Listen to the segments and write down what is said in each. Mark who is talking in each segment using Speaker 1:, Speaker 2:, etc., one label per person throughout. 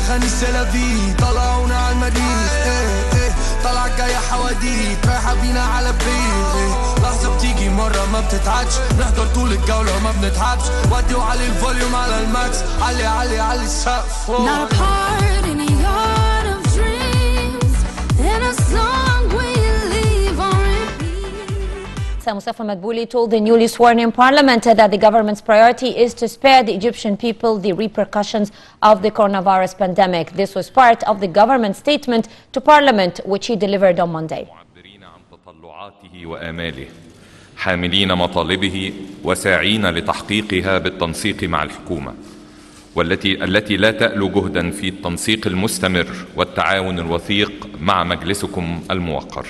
Speaker 1: أغاني سلافي طلعونا على المريخ طلع جاية حواديت رايحة بينا على بريق لحظة بتيجي مرة ما بتتعدش نحضر طول الجولة وما بنتعبش ودي وعلي الفوليوم على الماكس علي السقف.
Speaker 2: Not a part in a yard of dreams in a song we leave on repeat.
Speaker 3: Mustafa Madbouly told the newly sworn-in parliament that the government's priority is to spare the Egyptian people the repercussions of the coronavirus pandemic. This was part of the government statement to parliament, which he delivered on Monday.
Speaker 4: حاملين مطالبه وساعين لتحقيقها بالتنسيق مع الحكومة التي لا تألو جهدا في التنسيق المستمر والتعاون الوثيق مع مجلسكم الموقر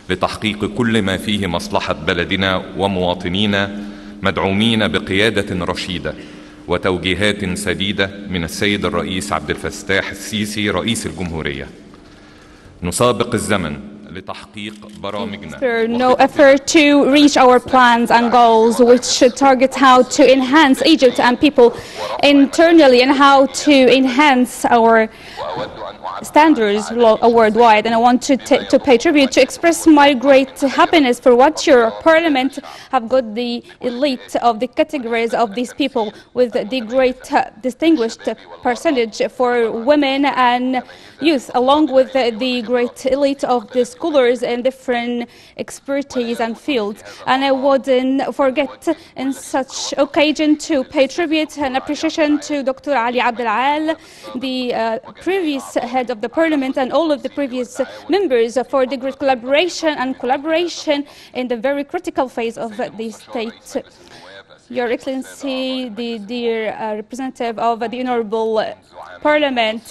Speaker 4: لتحقيق كل ما فيه مصلحة بلدنا ومواطنينا مدعومين بقيادة رشيدة وتوجيهات سديدة من السيد الرئيس عبد الفتاح السيسي رئيس الجمهورية. نسابق الزمن لتحقيق برامجنا.
Speaker 5: No effort to reach our plans and goals, which target how to enhance Egypt and people internally and how to enhance our standards worldwide. And I want to pay tribute to express my great happiness for what your parliament have got the elite of the categories of these people with the great distinguished percentage for women and youth, along with the great elite of the scholars in different expertise and fields. And I wouldn't forget in such occasion to pay tribute and appreciation to Dr. Ali Abdel Al, the previous head of the parliament, and all of the previous members for the great collaboration in the very critical phase of the state. Your Excellency, the dear representative of the Honorable Parliament,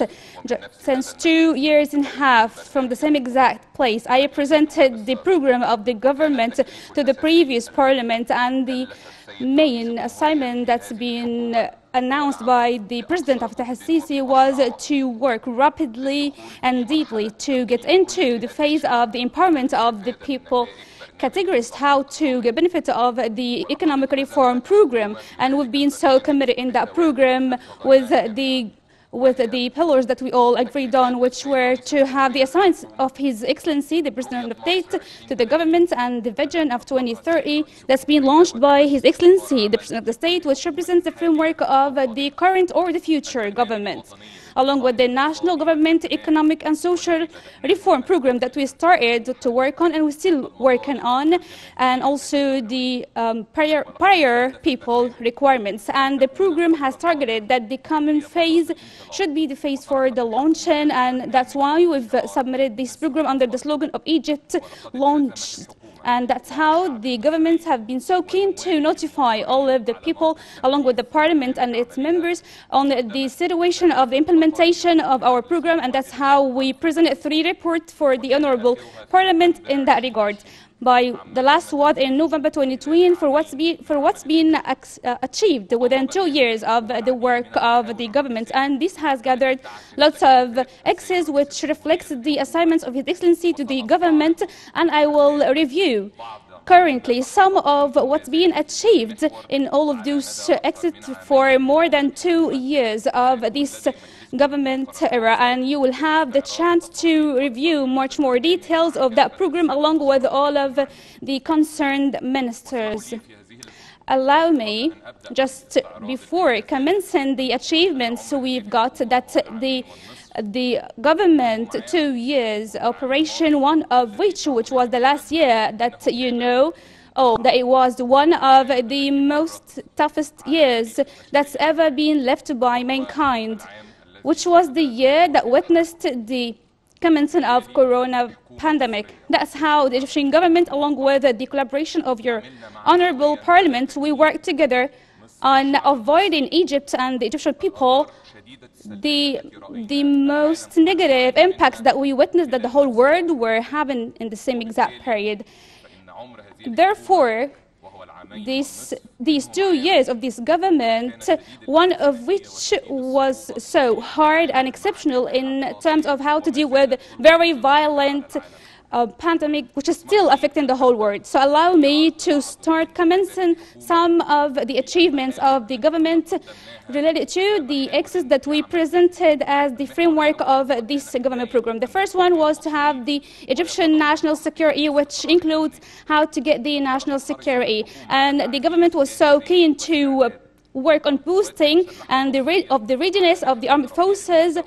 Speaker 5: since 2 years and a half from the same exact place, I presented the program of the government to the previous Parliament, and the main assignment that's been announced by the President of Fatah al-Sisi was to work rapidly and deeply to get into the phase of the empowerment of the people categorized how to get benefit of the economic reform program, and we've been so committed in that program with the pillars that we all agreed on, which were to have the assignments of His Excellency, the President of the State, to the government, and the vision of 2030 that's been launched by His Excellency, the President of the State, which represents the framework of the current or the future government, along with the national government economic and social reform program that we started to work on and we're still working on, and also the prior people requirements. And the program has targeted that the common phase should be the phase for the launching, and that's why we've submitted this program under the slogan of Egypt Launched. And that's how the governments have been so keen to notify all of the people, along with the parliament and its members, on the situation of the implementation of our program. And that's how we presented 3 reports for the Honorable Parliament in that regard. By the last one in November 2020, for what's been achieved within 2 years of the work of the government. And this has gathered lots of excess, which reflects the assignments of His Excellency to the government, and I will review currently some of what's been achieved in all of those exits for more than 2 years of this government era, and you will have the chance to review much more details of that program along with all of the concerned ministers. Allow me, just before commencing the achievements we've got, that the government 2 years operation, one of which was the last year that you know, that it was one of the most toughest years that's ever been left by mankind, which was the year that witnessed the commencement of corona pandemic. That's how the Egyptian government, along with the collaboration of your Honorable Parliament, we worked together on avoiding Egypt and the Egyptian people the most negative impacts that we witnessed that the whole world were having in the same exact period. Therefore, these 2 years of this government, one of which was so hard and exceptional in terms of how to deal with very violent pandemic which is still affecting the whole world. So allow me to start commencing some of the achievements of the government related to the axes that we presented as the framework of this government program. The first one was to have the Egyptian national security, which includes how to get the national security. And the government was so keen to work on boosting and the readiness of the armed forces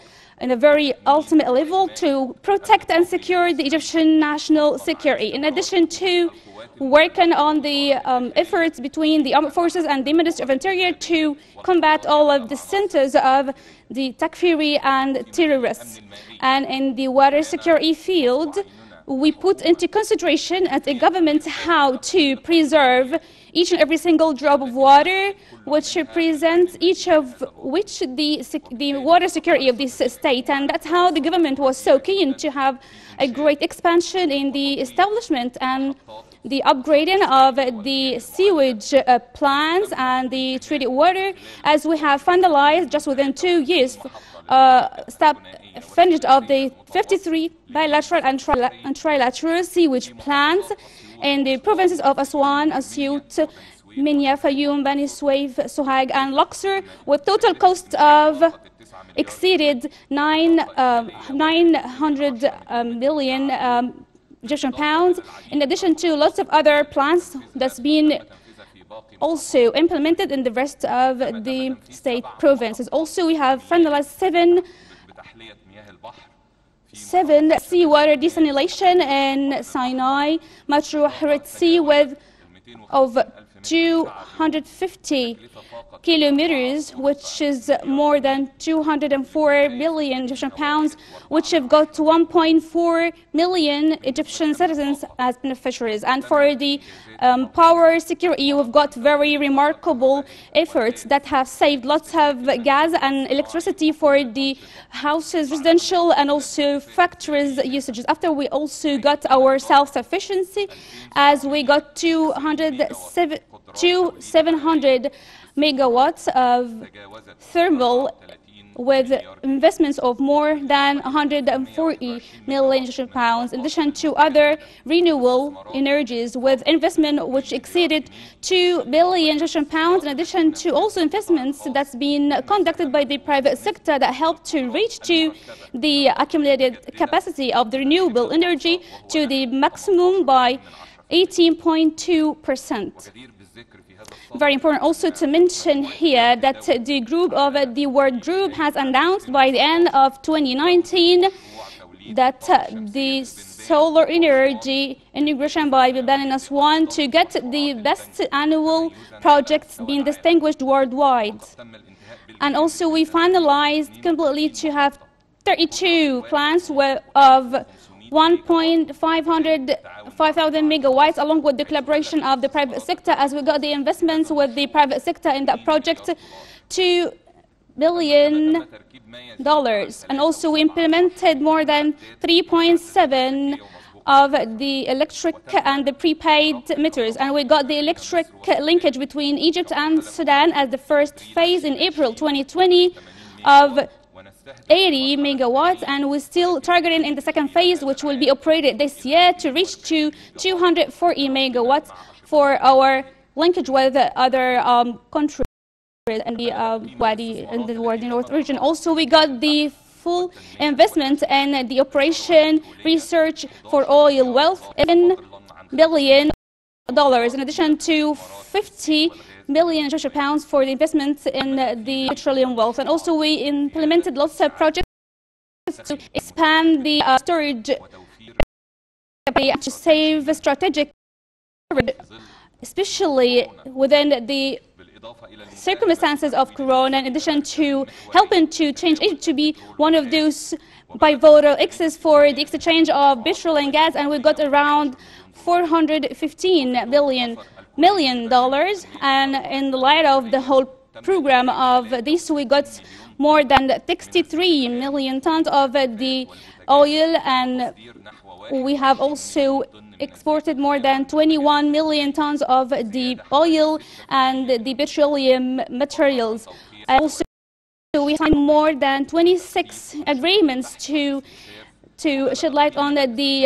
Speaker 5: in a very ultimate level to protect and secure the Egyptian national security. In addition to working on the efforts between the armed forces and the Ministry of Interior to combat all of the centers of the Takfiri and terrorists. And in the water security field, we put into consideration as a government how to preserve each and every single drop of water, which represents each of which the water security of this state. And that's how the government was so keen to have a great expansion in the establishment and the upgrading of the sewage plants and the treated water, as we have finalized just within 2 years, finished of the 53 bilateral and trilateral sewage plants in the provinces of Aswan, Asyut, Minya, Fayoum, Bani Suef, Sohag, and Luxor, with total cost of exceeded 900 million Egyptian pounds, in addition to lots of other plans that's been also implemented in the rest of the state provinces. Also, we have finalized seven seawater desalination in Sinai, Matruh, Red Sea, with of 250 kilometers, which is more than 204 billion Egyptian pounds, which have got 1.4 million Egyptian citizens as beneficiaries. And for the power security, we've got very remarkable efforts that have saved lots of gas and electricity for the houses, residential, and also factories usages. After we also got our self-sufficiency, as we got 700 megawatts of thermal, with investments of more than 140 million Egyptian pounds, in addition to other renewable energies with investment which exceeded 2 billion Egyptian pounds, in addition to also investments that's been conducted by the private sector that helped to reach to the accumulated capacity of the renewable energy to the maximum by 18.2%. Very important also to mention here that the group of the World Group has announced by the end of 2019 that the solar energy integration by Bildan and Aswan to get the best annual projects being distinguished worldwide. And also we finalized completely to have 32 plants of 5,000 megawatts, along with the collaboration of the private sector, as we got the investments with the private sector in that project, $2 billion. And also we implemented more than 3.7 of the electric and the prepaid meters, and we got the electric linkage between Egypt and Sudan as the first phase in April 2020 of 80 megawatts, and we're still targeting in the second phase, which will be operated this year, to reach to 240 megawatts for our linkage with other countries in the Wadi in the Wadi North region. Also, we got the full investment in the operation research for oil wealth in $1 billion, in addition to 50 million Egyptian pounds for the investments in the petroleum wealth. And also we implemented lots of projects to expand the storage to save strategic, especially within the circumstances of Corona, in addition to helping to change Egypt to be one of those pivotal axes for the exchange of petrol and gas, and we got around $415 million, and in the light of the whole program of this, we got more than 63 million tons of the oil, and we have also exported more than 21 million tons of the oil and the petroleum materials. And also we signed more than 26 agreements to to shed light on the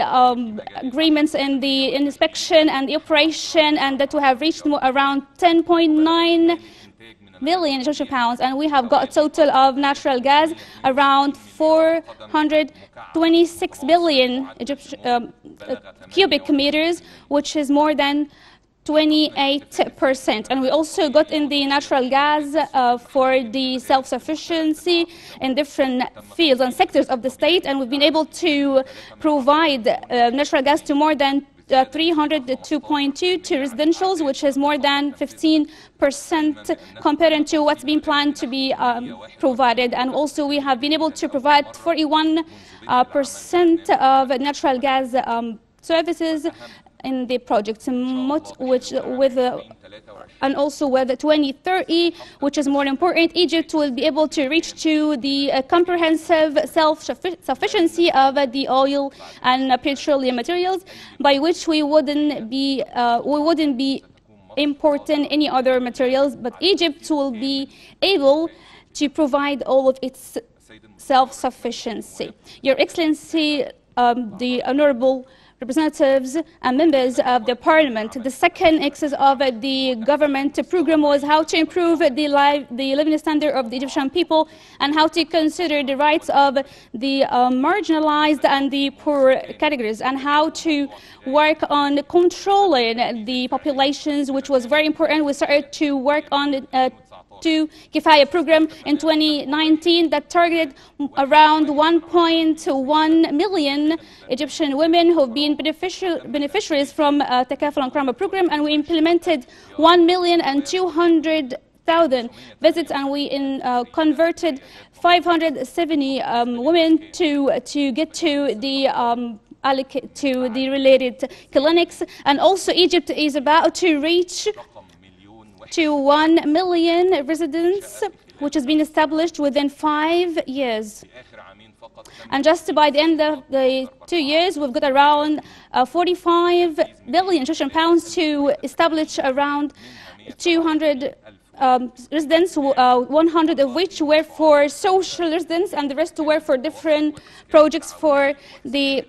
Speaker 5: agreements in the inspection and the operation, and that we have reached around 10.9 million Egyptian pounds, and we have got a total of natural gas around 426 billion cubic meters, which is more than 28%. And we also got in the natural gas for the self-sufficiency in different fields and sectors of the state, and we've been able to provide natural gas to more than 302.2 to residentials, which is more than 15% compared to what's been planned to be provided. And also we have been able to provide 41% of natural gas services in the project, and also with 2030, which is more important, Egypt will be able to reach to the comprehensive self-sufficiency of the oil and petroleum materials, by which we wouldn't be importing any other materials, but Egypt will be able to provide all of its self-sufficiency. Your Excellency, the Honorable representatives and members of the parliament, the second axis of the government program was how to improve the living standard of the Egyptian people and how to consider the rights of the marginalized and the poor categories, and how to work on controlling the populations, which was very important. We started to work on to Kifaya program in 2019 that targeted around 1.1 million Egyptian women who have been beneficiaries from Takaful and Karama program, and we implemented 1,200,000 visits, and we converted 570 women to get to the related clinics. And also Egypt is about to reach to 1 million residents, which has been established within 5 years. And just by the end of the 2 years, we've got around 45 billion Egyptian pounds to establish around 200 residents, 100 of which were for social residents, and the rest were for different projects for the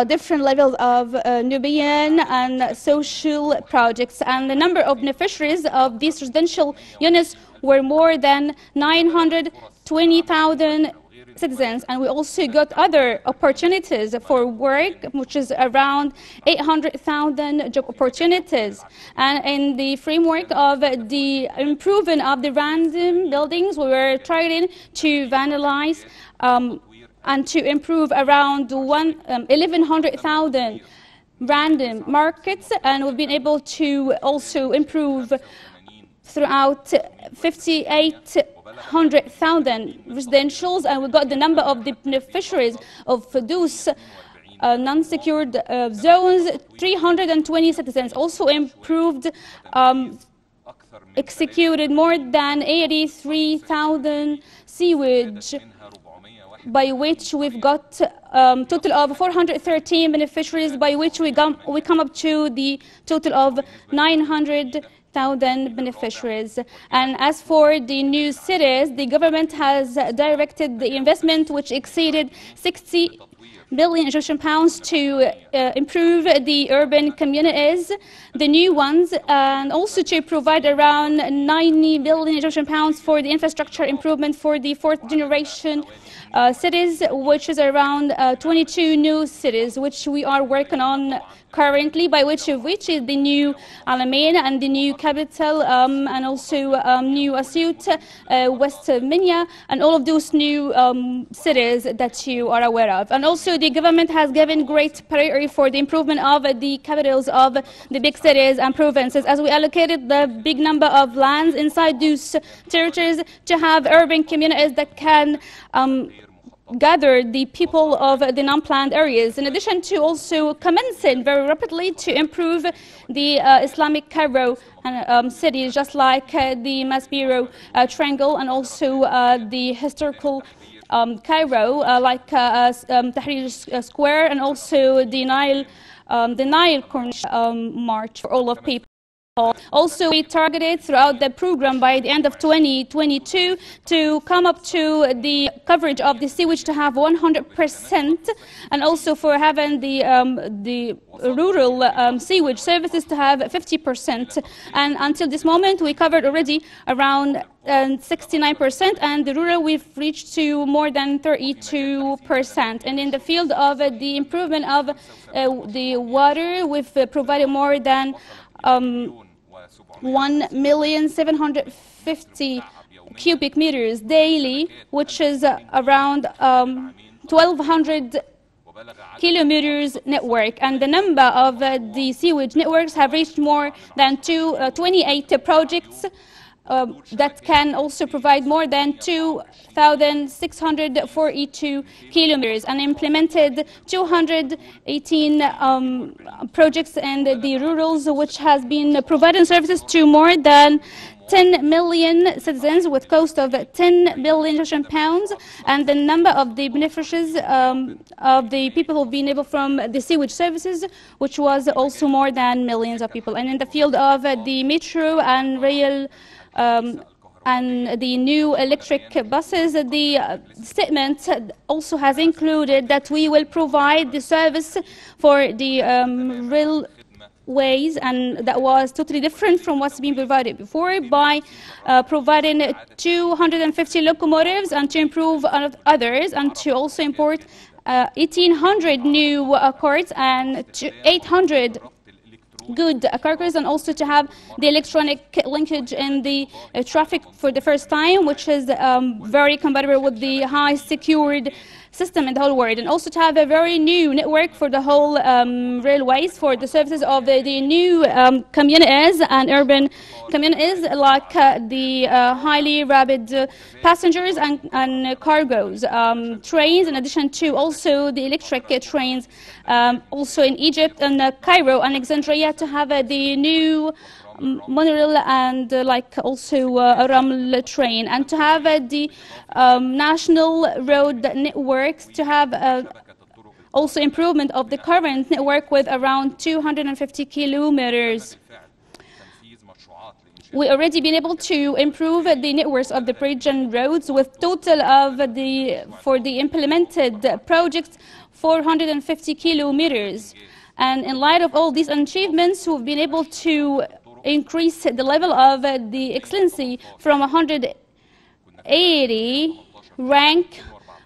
Speaker 5: different levels of Nubian and social projects. And the number of beneficiaries of these residential units were more than 920,000 citizens. And we also got other opportunities for work, which is around 800,000 job opportunities. And in the framework of the improvement of the random buildings, we were trying to vandalize and to improve around 1,100,000 random markets, and we've been able to also improve throughout 5,800,000 residentials, and we got the number of the beneficiaries of those non-secured zones, 320 citizens. Also improved, executed more than 83,000 sewage, by which we've got total of 413 beneficiaries, by which we come up to the total of 900,000 beneficiaries. And as for the new cities, the government has directed the investment, which exceeded 60 billion Egyptian pounds to improve the urban communities, the new ones, and also to provide around 90 billion Egyptian pounds for the infrastructure improvement for the fourth generation cities, which is around 22 new cities, which we are working on currently, by which is the new Alamein and the new capital, and also new Asyut, West Minya, and all of those new cities that you are aware of. And also the government has given great priority for the improvement of the capitals of the big cities and provinces, as we allocated the big number of lands inside those territories to have urban communities that can gather the people of the non-planned areas, in addition to also commencing very rapidly to improve the Islamic Cairo cities, just like the Madbouly Triangle, and also the historical Cairo, like Tahrir Square, and also the Nile Corniche March for all of people. Also, we targeted throughout the program by the end of 2022 to come up to the coverage of the sewage to have 100%, and also for having the rural sewage services to have 50%. And until this moment, we covered already around 69%, and the rural we've reached to more than 32%. And in the field of the improvement of the water, we've provided more than 1,750,000 cubic meters daily, which is around 1,200 kilometers network, and the number of the sewage networks have reached more than 28 projects that can also provide more than 2,642 kilometers, and implemented 218 projects in the rurals, which has been providing services to more than 10 million citizens with cost of 10 billion Egyptian pounds, and the number of the beneficiaries of the people who've been able from the sewage services, which was also more than millions of people. And in the field of the metro and rail and the new electric buses, the statement also has included that we will provide the service for the railways, and that was totally different from what's been provided before, by providing 250 locomotives and to improve others, and to also import 1,800 new cars and 800 good cargoes, and also to have the electronic linkage in the traffic for the first time, which is very compatible with the high secured system in the whole world, and also to have a very new network for the whole railways for the services of the new communities and urban communities, like the highly rapid passengers and cargoes trains, in addition to also the electric trains, also in Egypt and Cairo and Alexandria, to have the new monorail and also a Raml train, and to have the national road networks, to have also improvement of the current network with around 250 kilometers. We already been able to improve the networks of the bridge and roads with total of for the implemented projects 450 kilometers. And in light of all these achievements, we've been able to increase the level of the excellency from 180 rank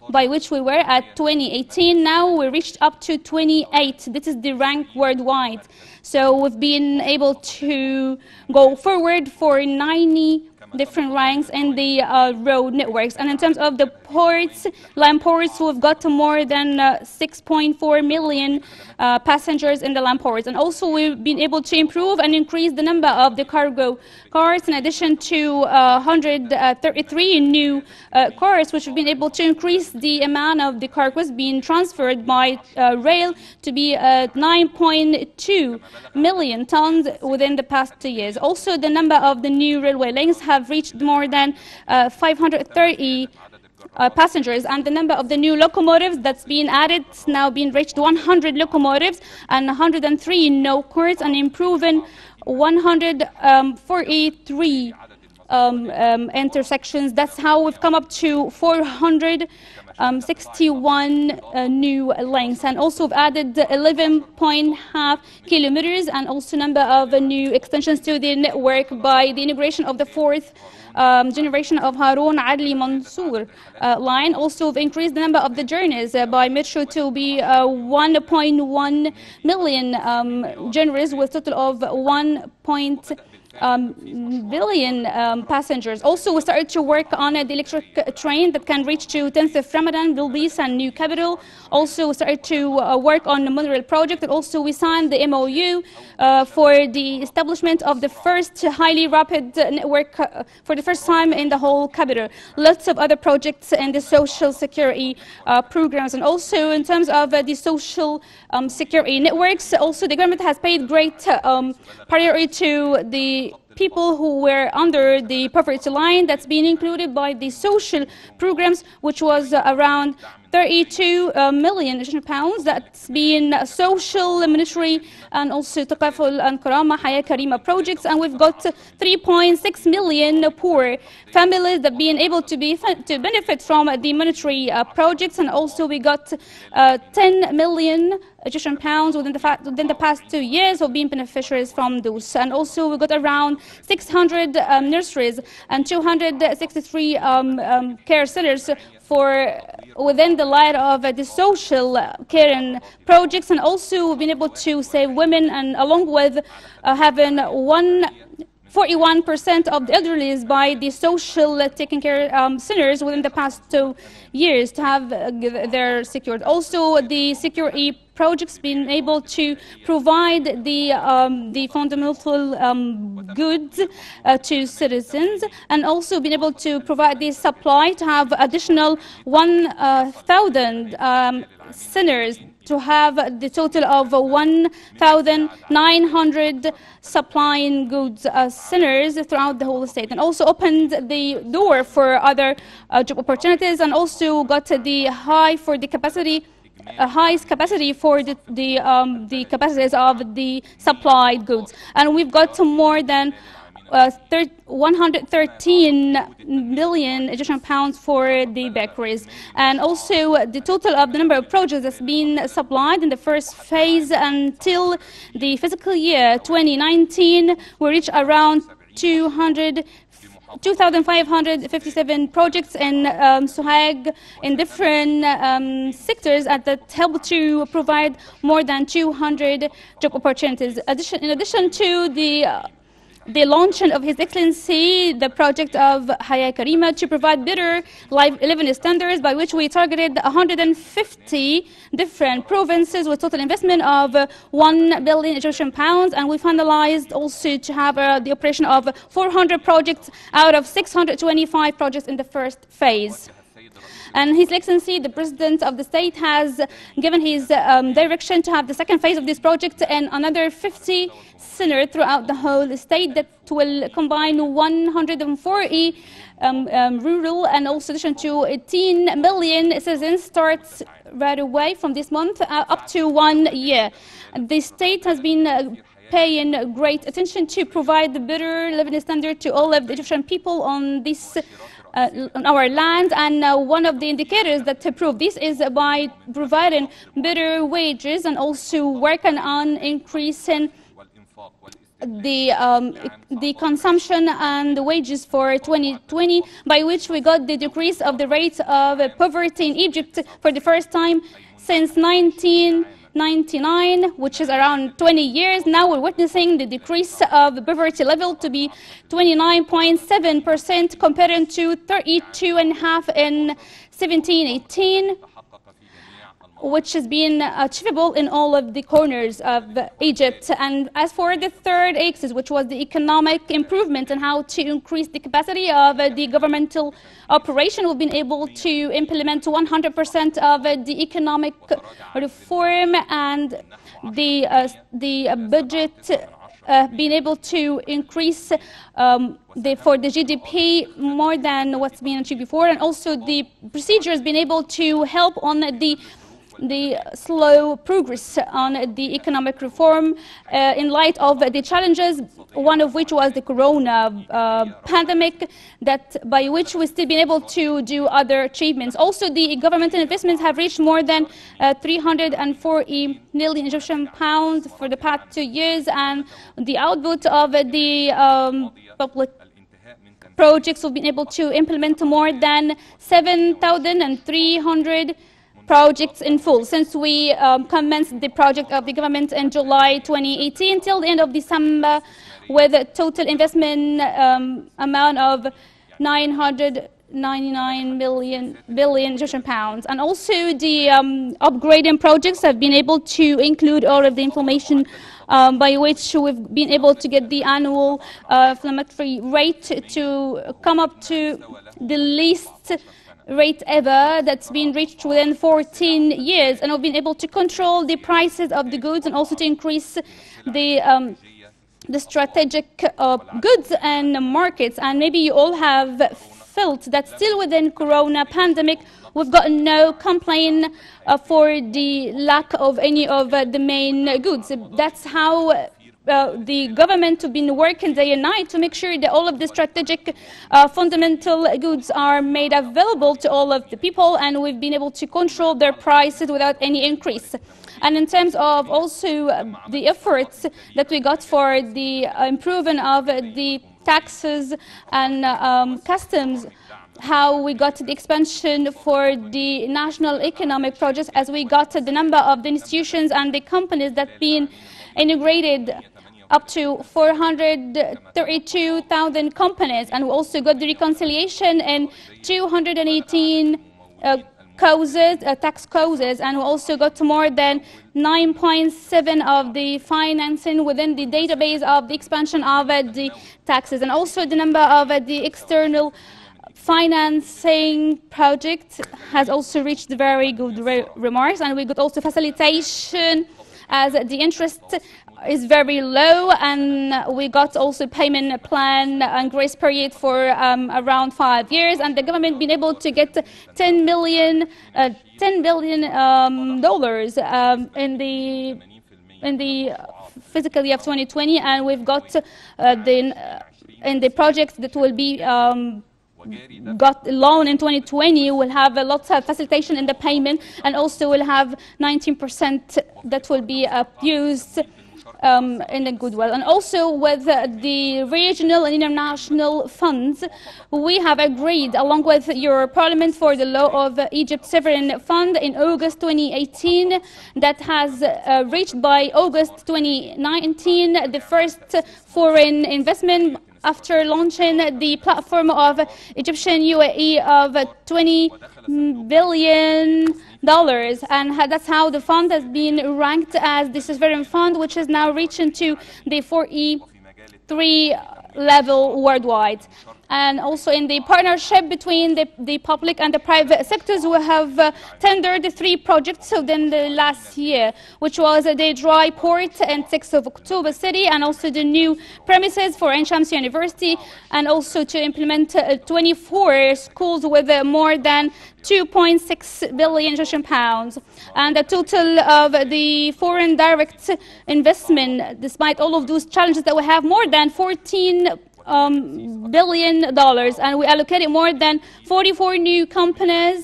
Speaker 5: by which we were at 2018. Now we reached up to 28. This is the rank worldwide. So we've been able to go forward for 90 different ranks in the road networks. And in terms of the ports, land ports, we've got more than 6.4 million passengers in the land ports. And also we've been able to improve and increase the number of the cargo cars, in addition to 133 new cars, which have been able to increase the amount of the cargoes being transferred by rail to be 9.2 million tons within the past 2 years. Also, the number of the new railway links have reached more than 530 passengers, and the number of the new locomotives that's been added now been reached 100 locomotives and 103 no cars, and improving 143 intersections. That's how we've come up to 461 new links, and also we've added 11.5 kilometers, and also number of new extensions to the network by the integration of the fourth generation of Harun Adli Mansour line. Also, we've increased the number of the journeys by metro to be 1.1 million journeys, with total of 1 billion passengers. Also, we started to work on the electric train that can reach to 10th of Ramadan, Bilbis and New Capital. Also, we started to work on the monorail project, and also we signed the MOU for the establishment of the first highly rapid network for the first time in the whole capital. Lots of other projects in the social security programs, and also in terms of the social security networks, also the government has paid great priority to the people who were under the poverty line. That's been included by the social programs, which was around 32 million Egyptian pounds. That's been social, monetary, and also Taqaful and Karama, Haya Karima projects. And we've got 3.6 million poor families that being able to benefit from the monetary projects. And also we got 10 million Egyptian pounds within the past 2 years of being beneficiaries from those. And also we got around 600 nurseries and 263 care centers for within the light of the social care projects. And also we've been able to save women, and along with having 41% of the elderly by the social taking care centers within the past 2 years to have their secured. Also, the security projects been able to provide the fundamental goods to citizens, and also been able to provide the supply to have additional 1,000 centers, to have the total of 1,900 supplying goods centers throughout the whole state, and also opened the door for other job opportunities, and also got the highest capacity for the capacities of the supplied goods. And we've got more than 113 million Egyptian pounds for the bakeries. And also the total of the number of projects that's been supplied in the first phase until the fiscal year 2019 will reach around 2,557 projects in Sohag in different sectors that help to provide more than 200 job opportunities. In addition to the launching of His Excellency, the project of Haya Karima, to provide better living standards, by which we targeted 150 different provinces with total investment of 1 billion Egyptian pounds. And we finalized also to have the operation of 400 projects out of 625 projects in the first phase. And His Excellency, the President of the state, has given his direction to have the second phase of this project and another 50 centers throughout the whole state that will combine 140 rural, and also addition to 18 million citizens starts right away from this month up to 1 year. The state has been paying great attention to provide the better living standard to all of the Egyptian people on this on our land, and one of the indicators that prove this is by providing better wages and also working on increasing the consumption and the wages for 2020, by which we got the decrease of the rate of poverty in Egypt for the first time since 1999, which is around 20 years. Now we're witnessing the decrease of the poverty level to be 29.7% compared to 32.5% in 1718, which has been achievable in all of the corners of Egypt. And as for the third axis, which was the economic improvement and how to increase the capacity of the governmental operation, we've been able to implement 100% of the economic reform, and the budget being able to increase for the GDP more than what's been achieved before, and also the procedures being able to help on the slow progress on the economic reform in light of the challenges, one of which was the corona pandemic, that by which we've still been able to do other achievements. Also, the governmental investments have reached more than 340 million Egyptian pounds for the past 2 years, and the output of the public projects have been able to implement more than 7,300 projects in full since we commenced the project of the government in July 2018 till the end of December, with a total investment amount of 999 billion Egyptian pounds. And also the upgrading projects have been able to include all of the information by which we've been able to get the annual inflammatory rate to come up to the least rate ever that's been reached within 14 years, and we've been able to control the prices of the goods and also to increase the the strategic goods and markets. And maybe you all have felt that still within Corona pandemic, we've got no complaint for the lack of any of the main goods. That's how the government have been working day and night to make sure that all of the strategic fundamental goods are made available to all of the people, and we've been able to control their prices without any increase. And in terms of also the efforts that we got for the improvement of the taxes and customs, how we got the expansion for the national economic projects, as we got the number of the institutions and the companies that been integrated up to 432,000 companies, and we also got the reconciliation in 218 tax causes, and we also got more than 9.7 of the financing within the database of the expansion of the taxes, and also the number of the external financing project has also reached very good remarks, and we got also facilitation as the interest is very low, and we got also payment plan and grace period for around 5 years, and the government been able to get $10 billion in the fiscal year of 2020, and we've got in the projects that will be got loan in 2020, will have a lot of facilitation in the payment, and also will have 19% that will be used in the goodwill. And also with the regional and international funds, we have agreed along with your parliament for the law of Egypt Sovereign Fund in August 2018 that has reached by August 2019 the first foreign investment after launching the platform of Egyptian UAE of $20 billion. And that's how the fund has been ranked as the sovereign fund, which is now reaching to the 43 level worldwide. And also in the partnership between the public and the private sectors, we have tendered 3 projects within the last year, which was the dry port in 6th of October City, and also the new premises for Ain Shams University, and also to implement 24 schools with more than 2.6 billion Egyptian pounds. And the total of the foreign direct investment, despite all of those challenges that we have, more than $14 billion, and we allocated more than 44 new companies,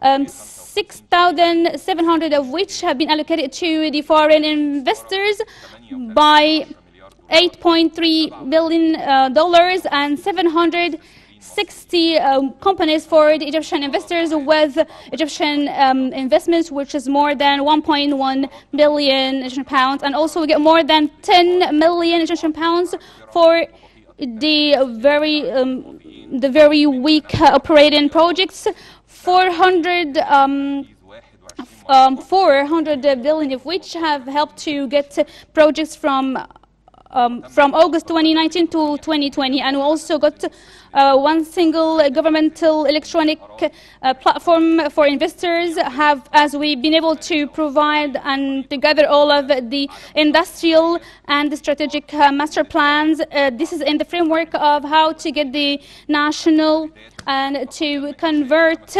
Speaker 5: 6,700 of which have been allocated to the foreign investors by $8.3 billion, and 760 companies for the Egyptian investors with Egyptian investments, which is more than 1.1 billion Egyptian pounds. And also we get more than 10 million Egyptian pounds for the very weak operating projects, 400 billion of which have helped to get projects from August 2019 to 2020, and we also got one single governmental electronic platform for investors, as we've been able to provide and together all of the industrial and the strategic master plans. This is in the framework of how to get the national and to convert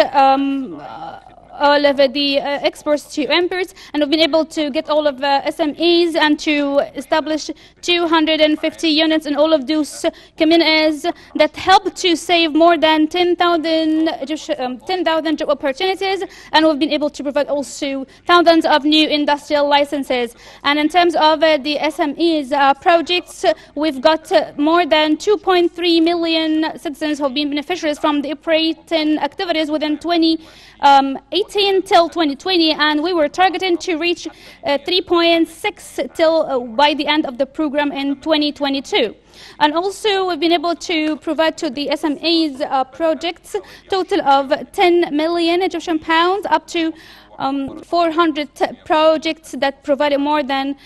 Speaker 5: all of the exports to imports, and we've been able to get all of SMEs and to establish 250 units in all of those communities that help to save more than 10,000 job opportunities, and we've been able to provide also thousands of new industrial licenses. And in terms of the SMEs projects, we've got more than 2.3 million citizens who have been beneficiaries from the operating activities within 2018 till 2020, and we were targeting to reach 3.6 till by the end of the program in 2022. And also we've been able to provide to the SMEs projects total of 10 million Egyptian pounds, up to 400 projects that provided more than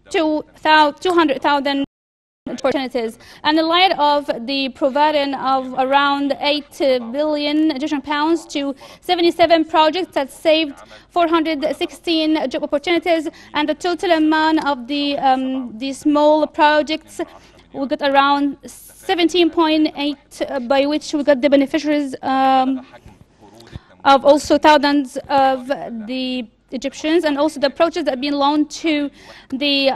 Speaker 5: 200,000 opportunities. And in light of the providing of around 8 billion Egyptian pounds to 77 projects that saved 416 job opportunities, and the total amount of the small projects, we got around 17.8, by which we got the beneficiaries of also thousands of the Egyptians, and also the projects that have been loaned to the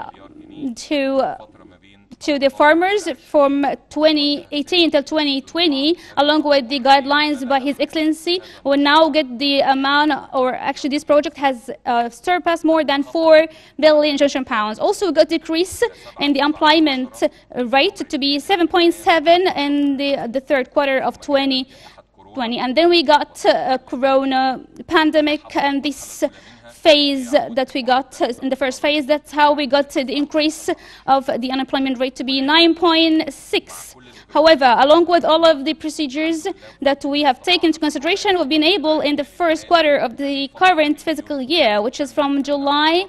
Speaker 5: farmers from 2018 till 2020, along with the guidelines by His Excellency, will now get the amount, or actually this project has surpassed more than 4 billion Egyptian pounds. Also, we got decrease in the employment rate to be 7.7 in the third quarter of 2020. And then we got a corona pandemic, and this phase that we got in the first phase, that's how we got the increase of the unemployment rate to be 9.6. However, along with all of the procedures that we have taken into consideration, we've been able in the first quarter of the current fiscal year, which is from July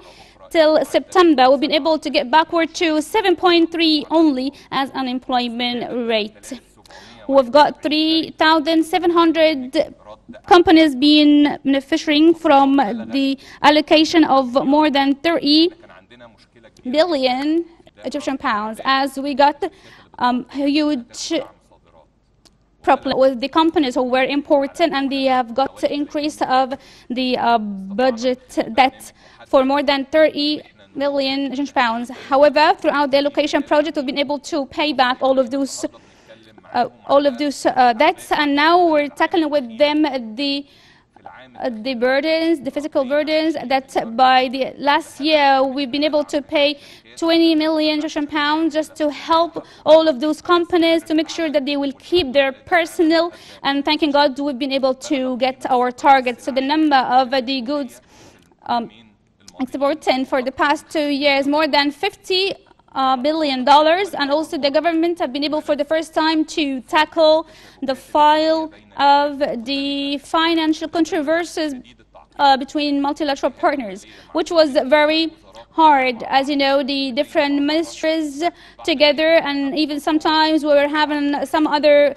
Speaker 5: till September, we've been able to get backward to 7.3 only as unemployment rate. We've got 3,700 companies being benefiting from the allocation of more than 30 billion Egyptian pounds, as we got a huge problem with the companies who were important, and they have got the increase of the budget debt for more than 30 million Egyptian pounds. However, throughout the allocation project, we've been able to pay back all of those debts, and now we're tackling with them the burdens, the physical burdens, that by the last year we've been able to pay 20 million Egyptian pounds just to help all of those companies to make sure that they will keep their personnel, and thanking God we've been able to get our targets. So the number of the goods exported for the past 2 years, more than $50 billion, and also the government have been able for the first time to tackle the file of the financial controversies between multilateral partners, which was very hard. As you know, the different ministries together, and even sometimes we were having some other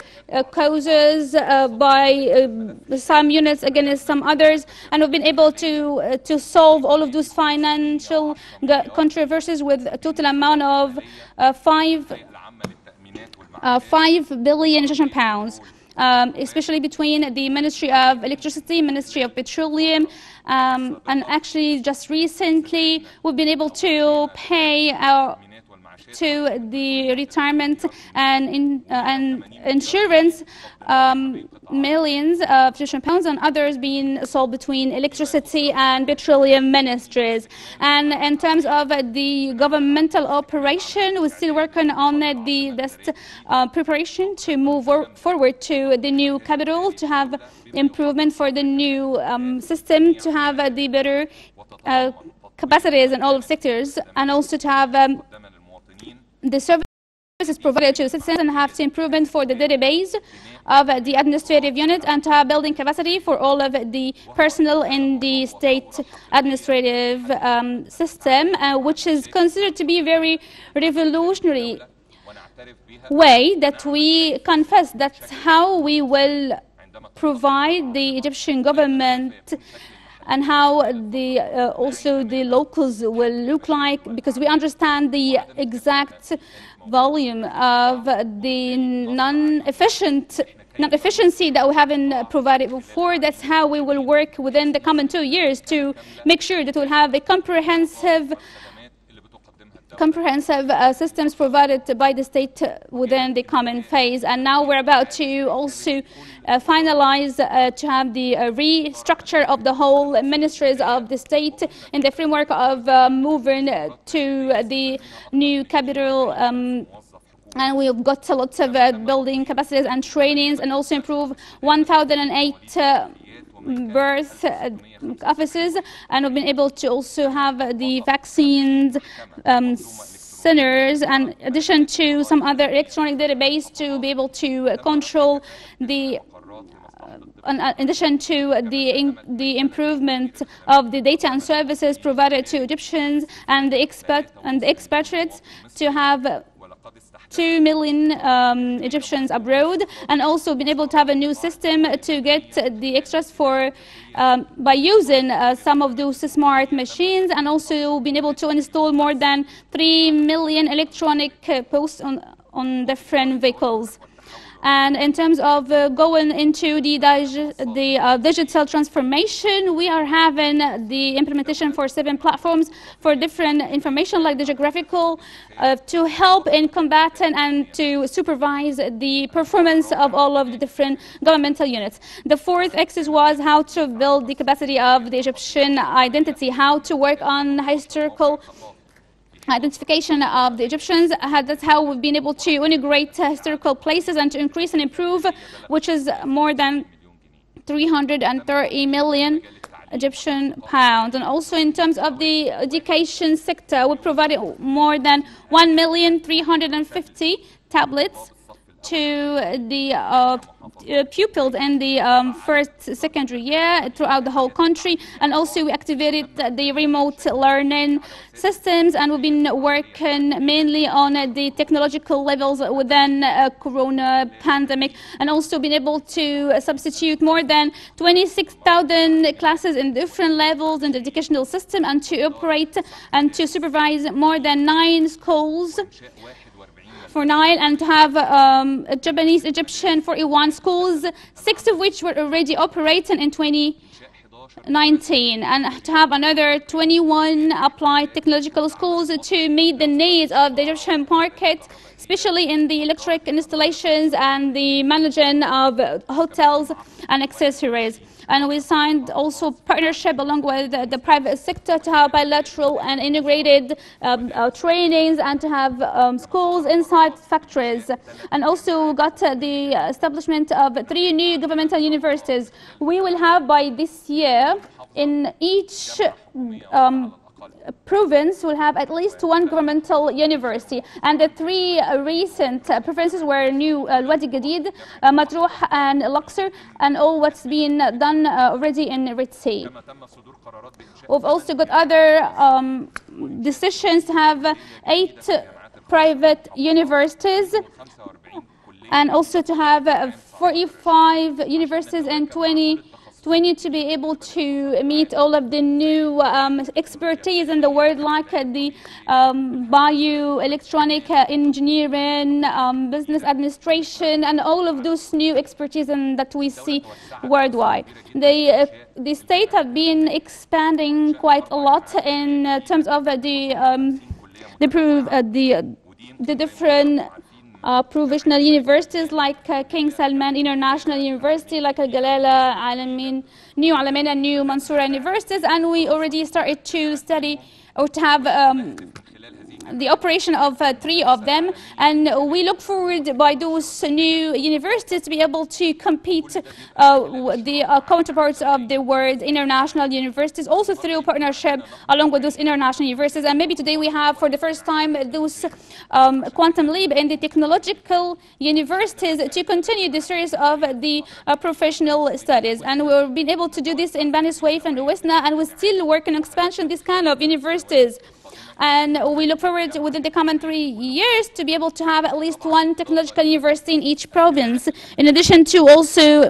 Speaker 5: causes by some units against some others, and we've been able to solve all of those financial controversies with a total amount of 5 billion Egyptian pounds. Especially between the Ministry of Electricity, Ministry of Petroleum, and actually just recently we've been able to pay to the retirement and insurance millions of Egyptian pounds, and others being sold between electricity and petroleum ministries. And in terms of the governmental operation, we're still working on the preparation to move forward to the new capital, to have improvement for the new system, to have the better capacities in all of sectors, and also to have the services provided to citizens, and have the improvement for the database of the administrative unit, and to have building capacity for all of the personnel in the state administrative system, which is considered to be a very revolutionary way that we confess that's how we will provide the Egyptian government, and how also the locals will look like, because we understand the exact volume of the non-efficiency that we haven't provided before. That's how we will work within the coming 2 years to make sure that we'll have a comprehensive systems provided by the state within the common phase. And now we're about to also finalize to have the restructure of the whole ministries of the state in the framework of moving to the new capital. And we've got lots of building capacities and trainings, and also improve 1,008 birth offices, and we've been able to also have the vaccines centers, and in addition to some other electronic database to be able to control the in addition to the improvement of the data and services provided to Egyptians and the expatriates, to have 2 million Egyptians abroad, and also been able to have a new system to get the extras for by using some of those smart machines, and also been able to install more than 3 million electronic posts on different vehicles. And in terms of going into the digital transformation, we are having the implementation for 7 platforms for different information like the geographical to help in combating and to supervise the performance of all of the different governmental units. The 4th axis was how to build the capacity of the Egyptian identity, how to work on historical identification of the Egyptians. That's how we've been able to integrate historical places and to increase and improve, which is more than 330 million Egyptian pounds. And also in terms of the education sector, we provided more than 1,350,000 tablets to the pupils in the first secondary year throughout the whole country. And also we activated the remote learning systems, and we've been working mainly on the technological levels within corona pandemic, and also been able to substitute more than 26,000 classes in different levels in the educational system, and to operate and to supervise more than 9 schools for Nile, and to have Japanese Egyptian 41 schools, 6 of which were already operating in 2019, and to have another 21 applied technological schools to meet the needs of the Egyptian market, especially in the electric installations and the managing of hotels and accessories. And we signed also partnership along with the private sector to have bilateral and integrated trainings, and to have schools inside factories. And also got the establishment of 3 new governmental universities. We will have by this year in each province will have at least 1 governmental university, and the 3 recent provinces were new Wadi Gadid, Matruh and Luxor, and all what's been done already in Red Sea. We've also got other decisions to have 8 private universities, and also to have 45 universities and 20 to be able to meet all of the new expertise in the world, like the bioelectronic engineering, business administration, and all of those new expertise that we see worldwide. The state have been expanding quite a lot in terms of the different provisional universities like King Salman International University, like Al-Galala, New Alamein and New Mansoura universities, and we already started to study or to have the operation of 3 of them, and we look forward by those new universities to be able to compete the counterparts of the world international universities, also through partnership along with those international universities. And maybe today we have for the first time those quantum leap in the technological universities to continue the series of the professional studies. And we've been able to do this in Bani Suef and Uwesna, and we're still working on expansion this kind of universities. And we look forward within the coming 3 years to be able to have at least 1 technological university in each province, in addition to also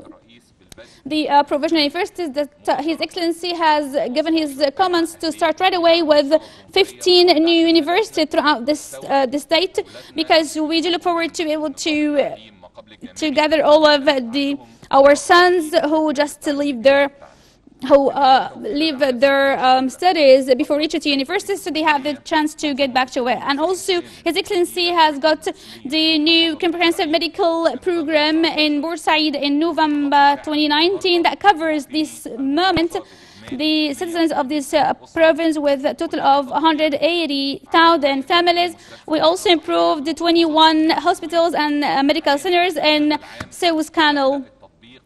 Speaker 5: the provisional universities that His Excellency has given his comments to start right away with 15 new universities throughout this state, because we do look forward to be able to gather all of our sons who just leave their studies before reaching to university, so they have the chance to get back to it. And also His Excellency has got the new comprehensive medical program in Port Said in November 2019 that covers this moment the citizens of this province with a total of 180,000 families. We also improved the 21 hospitals and medical centers in Suez Canal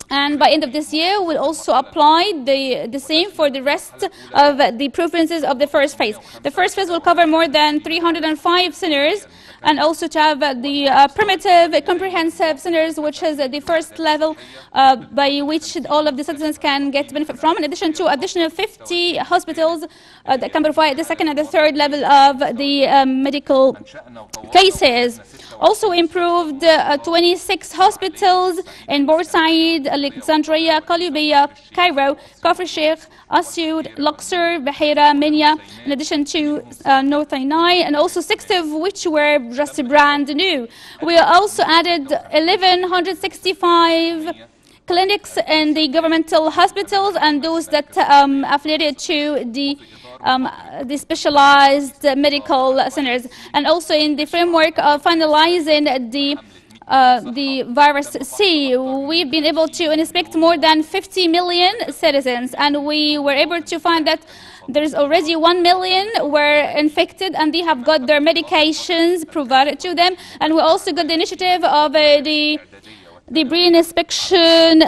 Speaker 5: And by end of this year, we'll also apply the same for the rest of the provinces of the first phase. The first phase will cover more than 305 centers, and also to have the primitive comprehensive centers, which is the first level by which all of the citizens can get benefit from, in addition to additional 50 hospitals that can provide the second and the third level of the medical cases. Also improved 26 hospitals in Port Said, Alexandria, Qalyubia, Cairo, Kafr Sheikh, Asyut, Luxor, Bahira, Minya, in addition to North Sinai, and also 6 of which were just brand new. We also added 1,165 clinics in the governmental hospitals and those that affiliated to the specialized medical centers, and also in the framework of finalizing the virus C, we've been able to inspect more than 50 million citizens, and we were able to find that there's already 1 million were infected and they have got their medications provided to them. And we also got the initiative of the pre-inspection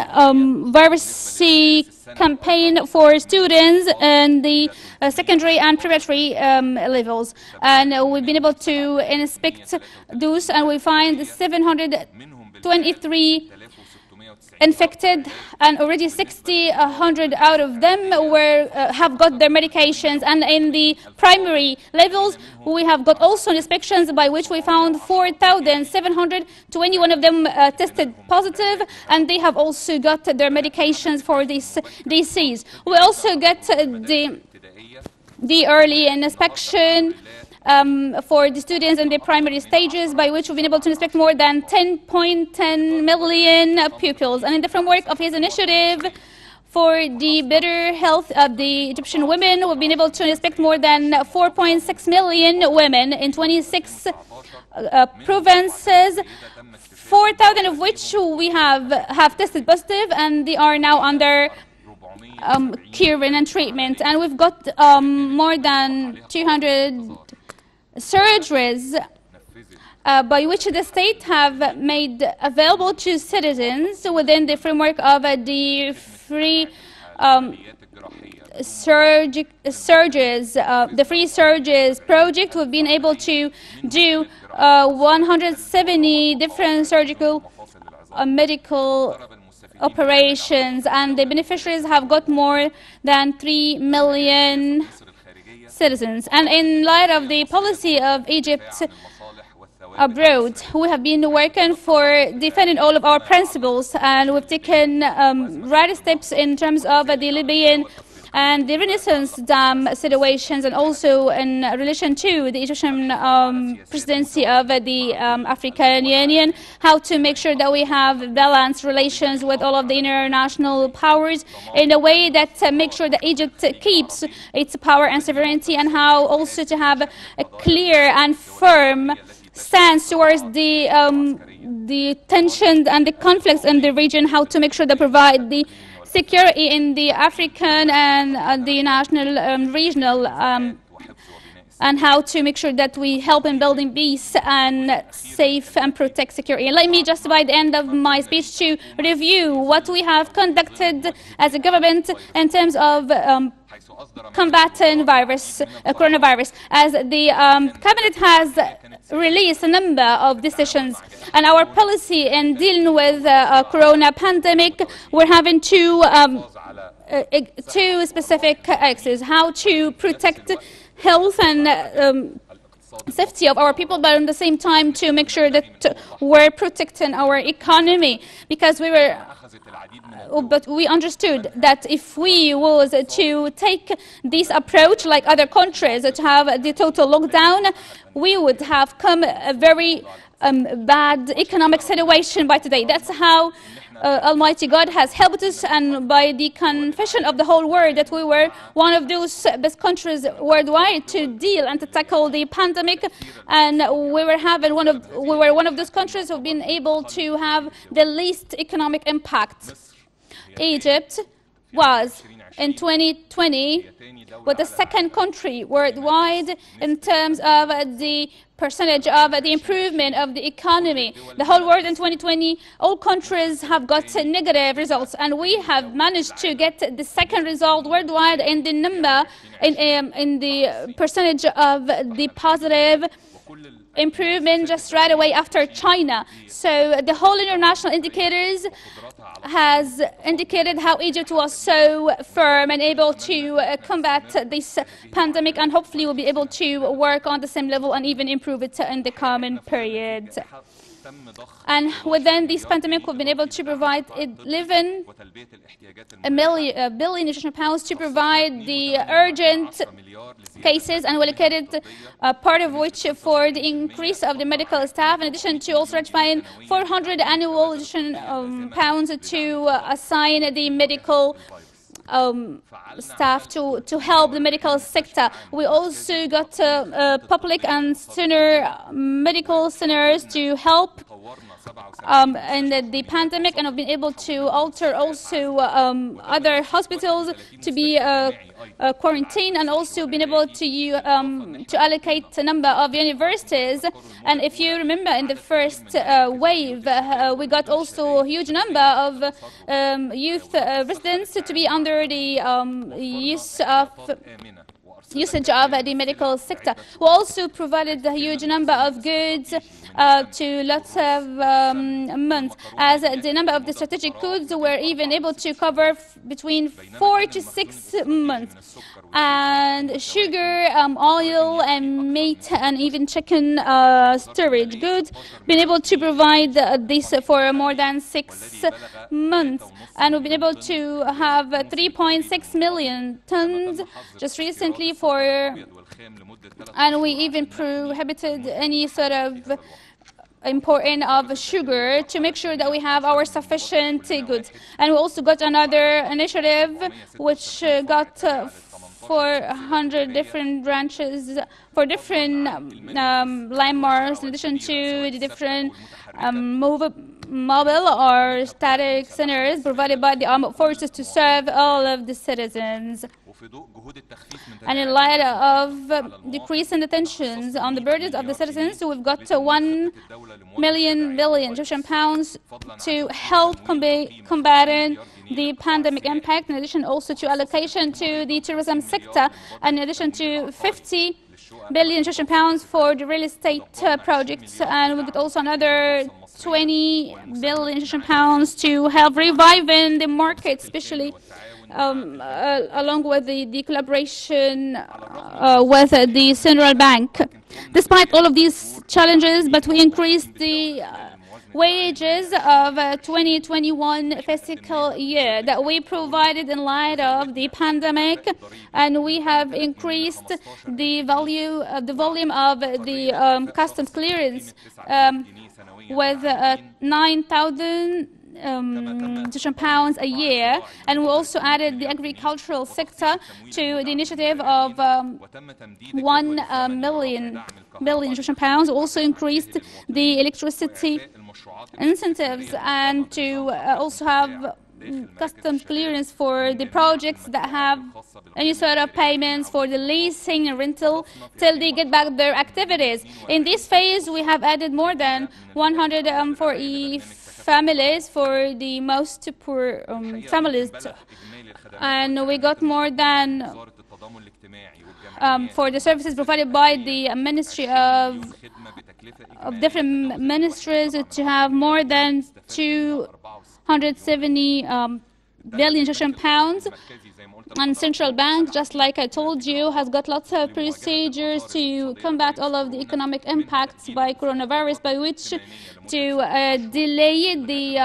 Speaker 5: virus C campaign for students in the secondary and preparatory levels. And we've been able to inspect those, and we find 723 infected, and already 100 out of them have got their medications. And in the primary levels, we have got also inspections by which we found 4,721 of them tested positive, and they have also got their medications for this disease. We also get the early inspection for the students in the primary stages, by which we've been able to inspect more than 10.10 million pupils. And in the framework of his initiative for the better health of the Egyptian women, we've been able to inspect more than 4.6 million women in 26 provinces, 4,000 of which we have tested positive, and they are now under curing and treatment. And we've got more than 200 surgeries by which the state have made available to citizens within the framework of the free surges, the free surges project. We've been able to do 170 different surgical medical operations, and the beneficiaries have got more than 3 million citizens. And in light of the policy of Egypt abroad, we have been working for defending all of our principles, and we've taken right steps in terms of the Libyan and the Renaissance Dam situations, and also in relation to the Egyptian presidency of the African Union, how to make sure that we have balanced relations with all of the international powers in a way that makes sure that Egypt keeps its power and sovereignty, and how also to have a clear and firm stance towards the tensions and the conflicts in the region, how to make sure they provide the security in the African and the national, regional, and how to make sure that we help in building peace and safe and protect security. And let me just, by the end of my speech, to review what we have conducted as a government in terms of combating coronavirus, as the cabinet has released a number of decisions, and our policy in dealing with corona pandemic, we're having two specific axes: how to protect health and safety of our people, but at the same time to make sure that we're protecting our economy, because we understood that if we was to take this approach like other countries to have the total lockdown, we would have come a very bad economic situation by today. That's how Almighty God has helped us, and by the confession of the whole world that we were one of those best countries worldwide to deal and to tackle the pandemic, and we were one of those countries who've been able to have the least economic impact. Egypt was in 2020 with the second country worldwide in terms of the percentage of the improvement of the economy. The whole world in 2020, all countries have got negative results, and we have managed to get the second result worldwide in the number, in the percentage of the positive improvement just right away after China. So the whole international indicators has indicated how Egypt was so firm and able to combat this pandemic, and hopefully will be able to work on the same level and even improve it in the coming period. And within this pandemic, we've been able to provide 11 billion additional pounds to provide the urgent cases, and we allocated part of which for the increase of the medical staff, in addition to also ratifying 400 annual additional pounds to assign the medical staff to help the medical sector. We also got public and senior medical centers to help in the pandemic, and have been able to alter also other hospitals to be quarantined, and also been able to allocate a number of universities. And if you remember, in the first wave, we got also a huge number of youth residents to be under the usage of the medical sector. We also provided a huge number of goods to lots of months, as the number of the strategic goods were even able to cover between 4 to 6 months. And sugar, oil, and meat, and even chicken storage goods, been able to provide this for more than 6 months. And we've been able to have 3.6 million tons just recently and we even prohibited any sort of importing of sugar to make sure that we have our sufficient goods. And we also got another initiative which got 400 different branches for different landmarks, in addition to the different mobile or static centers provided by the armed forces to serve all of the citizens. And in light of decreasing the tensions on the burdens of the citizens, we've got 1 billion Egyptian pounds to help combating the pandemic impact, in addition also to allocation to the tourism sector, and in addition to 50 billion Egyptian pounds for the real estate projects. And we got also another 20 billion Egyptian pounds to help reviving the market, especially along with the collaboration with the central bank. Despite all of these challenges, but we increased the wages of 2021 fiscal year that we provided in light of the pandemic, and we have increased the volume of the customs clearance with 9,000 Egyptian pounds a year, and we also added the agricultural sector to the initiative of 1 billion Egyptian pounds. Also increased the electricity incentives, and to also have customs clearance for the projects that have any sort of payments for the leasing and rental till they get back their activities. In this phase, we have added more than 140 families for the most poor families, and we got more than for the services provided by the Ministry of different ministries to have more than 270 billion Egyptian pounds. And central bank, just like I told you, has got lots of procedures to combat all of the economic impacts by coronavirus, by which to delay the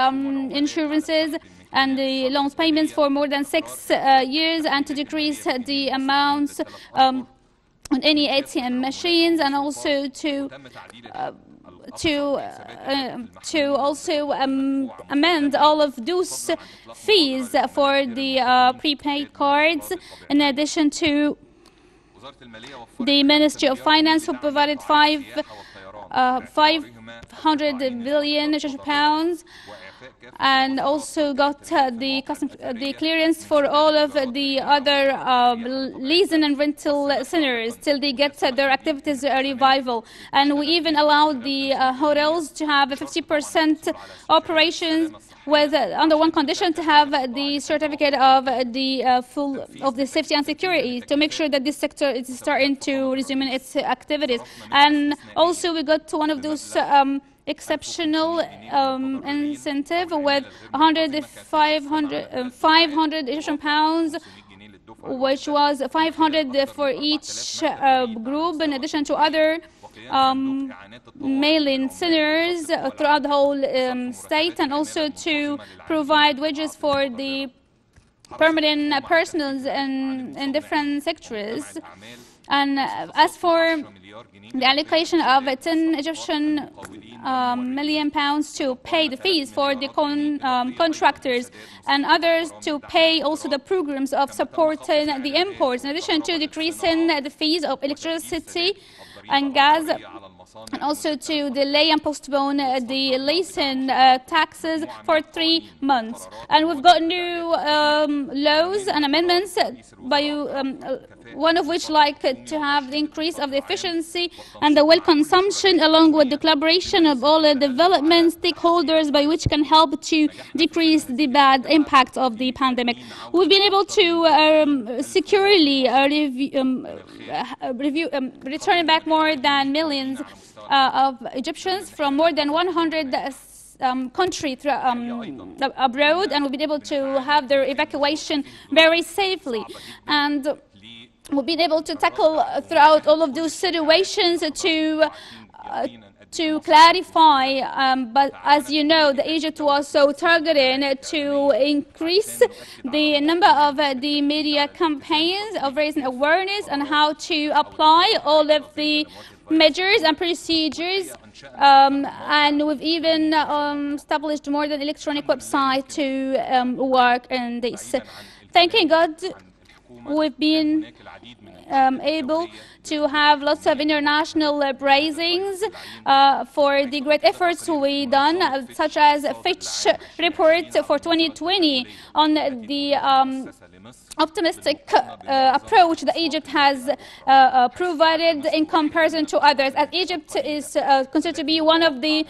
Speaker 5: insurances and the loans payments for more than 6 years, and to decrease the amounts on any ATM machines, and also to also amend all of those fees for the prepaid cards, in addition to the Ministry of Finance, who provided 500 billion pounds and also got the clearance for all of the other leasing and rental centers till they get their activities revival. And we even allowed the hotels to have 50% operations with under one condition, to have the certificate of the the safety and security, to make sure that this sector is starting to resume its activities. And also we got to one of those exceptional incentive with 500 Egyptian pounds, which was 500 for each group, in addition to other mail-in centers throughout the whole state, and also to provide wages for the permanent personnel in different sectors. And as for the allocation of 10 Egyptian million pounds to pay the fees for the contractors, and others to pay also the programs of supporting the imports, in addition to decreasing the fees of electricity and gas, and also to delay and postpone the leasing taxes for 3 months. And we've got new laws and amendments, by one of which like to have the increase of the efficiency and the well consumption, along with the collaboration of all the development stakeholders, by which can help to decrease the bad impact of the pandemic. We've been able to securely return back more than millions of Egyptians from more than 100 countries abroad, and we've been able to have their evacuation very safely. And we've been able to tackle throughout all of those situations to clarify, but as you know, Egypt was so targeting to increase the number of the media campaigns of raising awareness on how to apply all of the measures and procedures, and we've even established more than electronic website to work in this. Thanking God, we've been able to have lots of international praisings for the great efforts we done, such as Fitch report for 2020 on the optimistic approach that Egypt has provided in comparison to others, as Egypt is considered to be one of the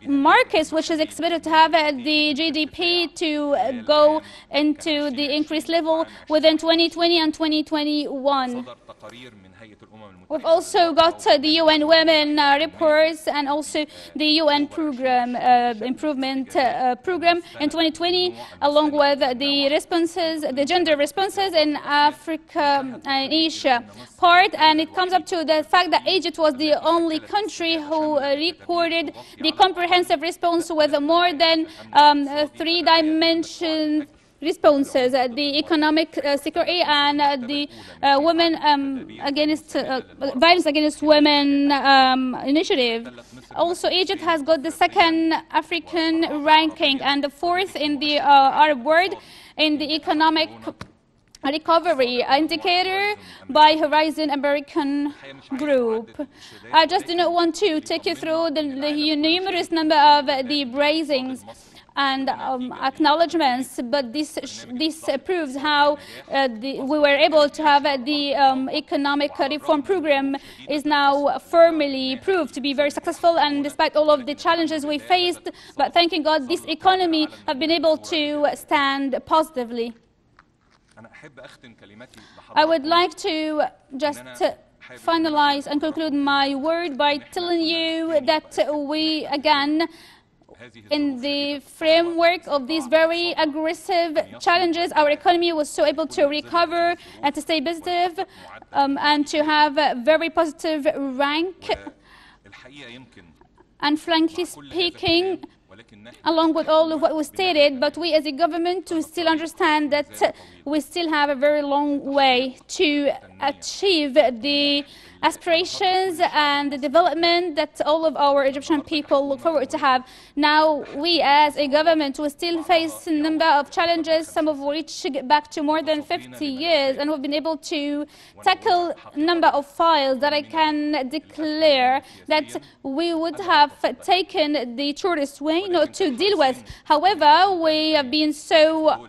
Speaker 5: markets which is expected to have the GDP to go into the increased level within 2020 and 2021. We've also got the UN Women reports, and also the UN program, improvement program in 2020, along with the responses, the gender responses in Africa and Asia part. And it comes up to the fact that Egypt was the only country who recorded the comprehensive response with more than 3 dimensions responses, the economic security and the women against violence against women initiative. Also, Egypt has got the 2nd African ranking and the 4th in the Arab world in the economic recovery indicator by Horizon American Group. I just do not want to take you through the numerous number of the praisings and acknowledgements, but this proves how we were able to have the economic reform program is now firmly proved to be very successful, and despite all of the challenges we faced, but thanking God, this economy have been able to stand positively. I would like to just finalize and conclude my word by telling you that we, again, in the framework of these very aggressive challenges, our economy was so able to recover and to stay positive and to have a very positive rank. And frankly speaking, along with all of what was stated, but we as a government to still understand that we still have a very long way to achieve the aspirations and the development that all of our Egyptian people look forward to have. Now, we as a government will still face a number of challenges, some of which get back to more than 50 years, and we've been able to tackle a number of files that I can declare that we would have taken the shortest way not to deal with. However, we have been so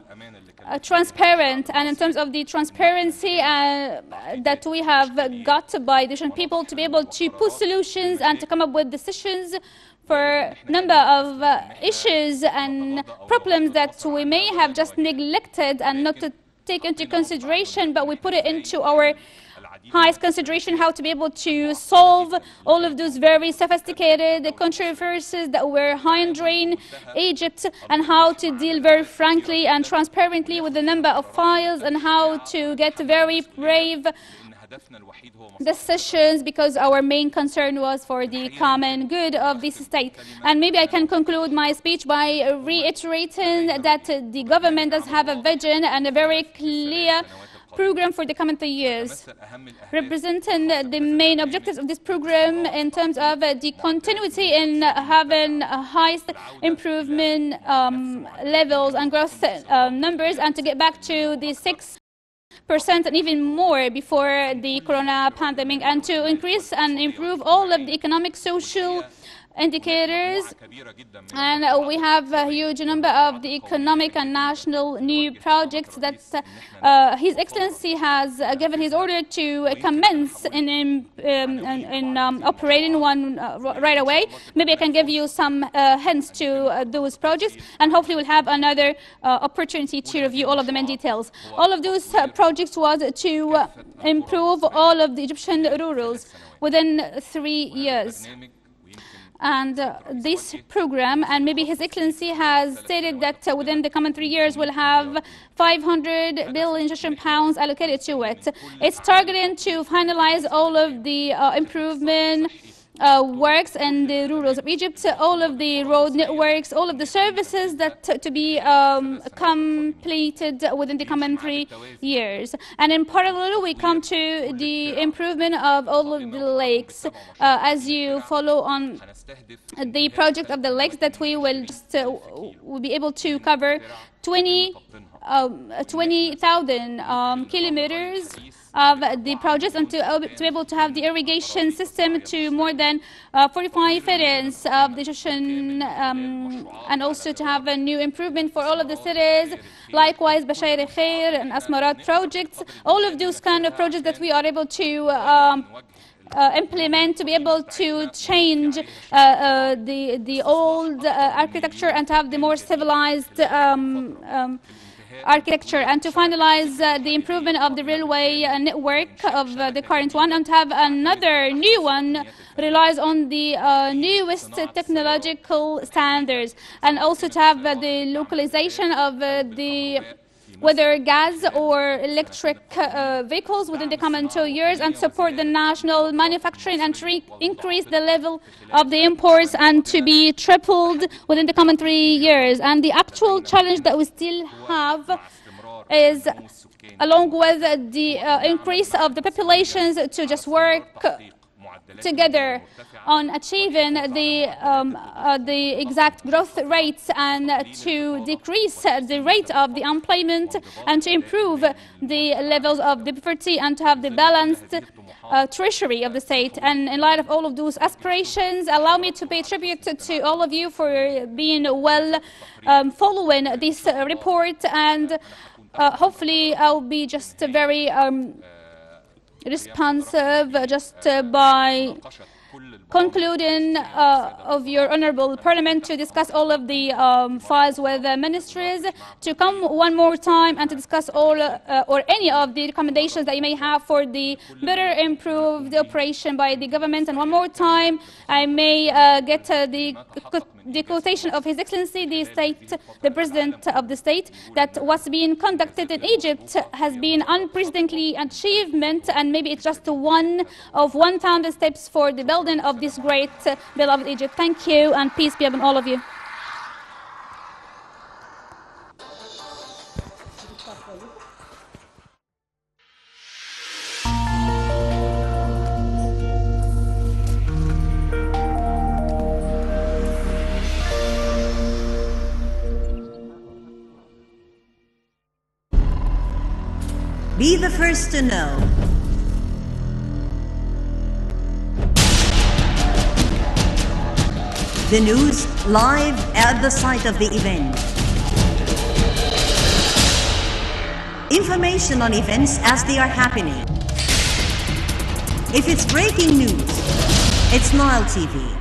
Speaker 5: transparent, and in terms of the transparency that we have got by the Egyptian people to be able to put solutions and to come up with decisions for a number of issues and problems that we may have just neglected and not to take into consideration, but we put it into our highest consideration, how to be able to solve all of those very sophisticated controversies that were hindering Egypt, and how to deal very frankly and transparently with the number of files, and how to get very brave decisions, because our main concern was for the common good of this state. And maybe I can conclude my speech by reiterating that the government does have a vision and a very clear program for the coming 3 years, representing the main objectives of this program in terms of the continuity in having highest improvement levels and growth numbers, and to get back to the 6% and even more before the corona pandemic, and to increase and improve all of the economic, social indicators. And we have a huge number of the economic and national new projects that His Excellency has given his order to commence in operating one right away. Maybe I can give you some hints to those projects, and hopefully we'll have another opportunity to review all of them in details. All of those projects was to improve all of the Egyptian rurals within 3 years. And this program, and maybe His Excellency has stated that within the coming 3 years we'll have 500 billion Egyptian pounds allocated to it. It's targeting to finalize all of the improvement works in the rurals of Egypt, all of the road networks, all of the services that to be completed within the coming 3 years. And in parallel, we come to the improvement of all of the lakes. As you follow on the project of the lakes, that we will just will be able to cover 20,000 kilometers of the projects, and to be able to have the irrigation system to more than 45 cities of the Egyptian, and also to have a new improvement for all of the cities. Likewise, Bashair Khair and Asmarat projects, all of those kind of projects that we are able to implement to be able to change the old architecture and to have the more civilized architecture, and to finalize the improvement of the railway network of the current one, and to have another new one relies on the newest technological standards, and also to have the localization of the whether gas or electric vehicles within the coming 2 years, and support the national manufacturing and increase the level of the imports, and to be tripled within the coming 3 years. And the actual challenge that we still have is, along with the increase of the populations, to just work together on achieving the exact growth rates, and to decrease the rate of the unemployment, and to improve the levels of the poverty, and to have the balanced treasury of the state. And in light of all of those aspirations, allow me to pay tribute to all of you for being well following this report, and hopefully I'll be just very responsive just by concluding of your honorable parliament to discuss all of the files with the ministries, to come one more time and to discuss all or any of the recommendations that you may have for the better improved operation by the government. And one more time, I may get the quotation of His Excellency, the President of the state, that what's being conducted in Egypt has been unprecedented achievement, and maybe it's just one of 1,000 steps for the building of this great beloved Egypt. Thank you, and peace be upon all of you.
Speaker 6: Be the first to know. The news live at the site of the event. Information on events as they are happening. If it's breaking news, it's Nile TV.